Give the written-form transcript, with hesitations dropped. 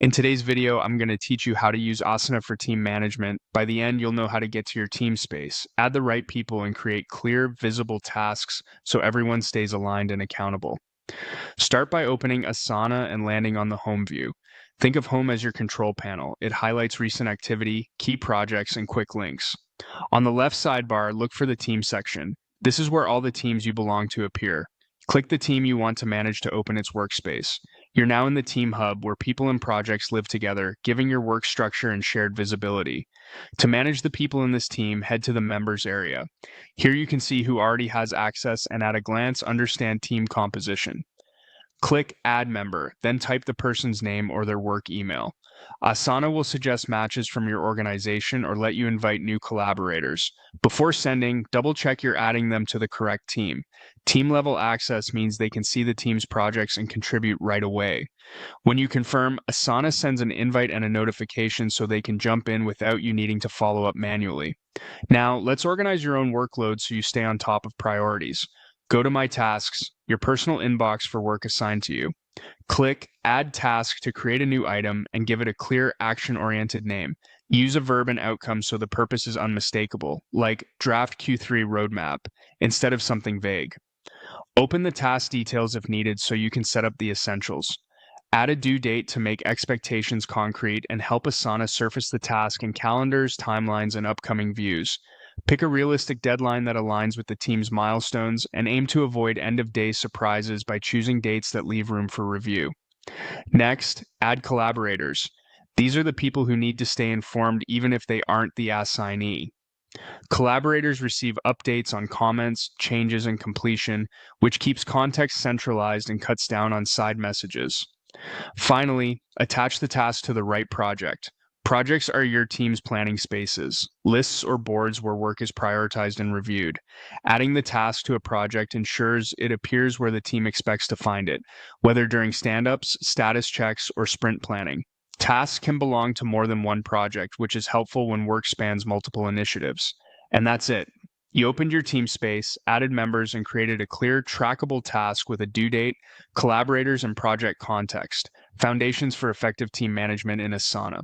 In today's video, I'm going to teach you how to use Asana for team management. By the end, you'll know how to get to your team space, add the right people, and create clear, visible tasks so everyone stays aligned and accountable. Start by opening Asana and landing on the home view. Think of home as your control panel. It highlights recent activity, key projects, and quick links. On the left sidebar, look for the team section. This is where all the teams you belong to appear. Click the team you want to manage to open its workspace. You're now in the Team Hub where people and projects live together, giving your work structure and shared visibility. To manage the people in this team, head to the Members area. Here you can see who already has access and at a glance understand team composition. Click Add Member, then type the person's name or their work email. Asana will suggest matches from your organization or let you invite new collaborators. Before sending, double check you're adding them to the correct team. Team level access means they can see the team's projects and contribute right away. When you confirm, Asana sends an invite and a notification so they can jump in without you needing to follow up manually. Now, let's organize your own workload so you stay on top of priorities. Go to My Tasks, your personal inbox for work assigned to you. Click Add Task to create a new item and give it a clear action-oriented name. Use a verb and outcome so the purpose is unmistakable, like Draft Q3 Roadmap, instead of something vague. Open the task details if needed so you can set up the essentials. Add a due date to make expectations concrete and help Asana surface the task in calendars, timelines, and upcoming views. Pick a realistic deadline that aligns with the team's milestones and aim to avoid end-of-day surprises by choosing dates that leave room for review. Next, add collaborators. These are the people who need to stay informed even if they aren't the assignee. Collaborators receive updates on comments, changes, and completion, which keeps context centralized and cuts down on side messages. Finally, attach the task to the right project. Projects are your team's planning spaces, lists or boards where work is prioritized and reviewed. Adding the task to a project ensures it appears where the team expects to find it, whether during stand-ups, status checks, or sprint planning. Tasks can belong to more than one project, which is helpful when work spans multiple initiatives. And that's it. You opened your team space, added members, and created a clear, trackable task with a due date, collaborators, and project context. Foundations for effective team management in Asana.